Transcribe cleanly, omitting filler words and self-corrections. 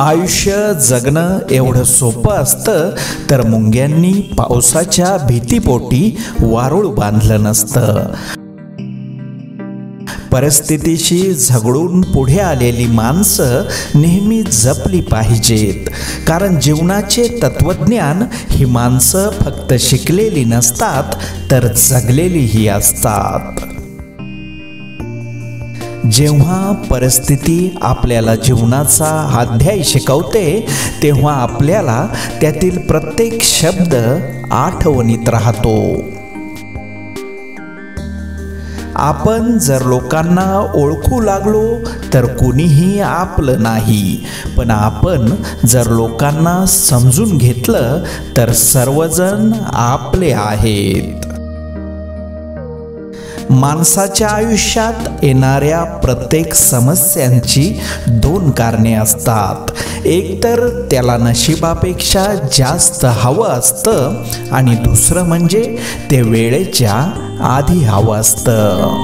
आयुष्य जगणं एवढं सोपं असतं तर मुंग्यांनी पावसाच्या भीतीपोटी वारूळ बांधलं नसतं. परिस्थितीशी झगडून पुढे आलेली माणसं नेहमी जपली पाहिजेत, कारण जीवनाचे तत्वज्ञान ही माणसं फक्त शिकलेली नसतात तर जगलेलीही असतात. जेव्हा परिस्थिती आपल्याला जीवनाचा अध्याय शिकवते तेव्हा आपल्याला त्यातील प्रत्येक शब्द आठवणीत राहतो. आपण जर लोकांना ओळखू लागलो तर कुणीही आपलं नाही, पण आपण जर लोकांना समजून घेतलं तर सर्वजण आपले आहेत. माणसाच्या आयुष्यात येणाऱ्या प्रत्येक समस्यांची दोन कारणे असतात. एक तर त्याला नशिबापेक्षा जास्त हवं असतं आणि दुसरं म्हणजे ते वेळेच्या आधी हवं असतं.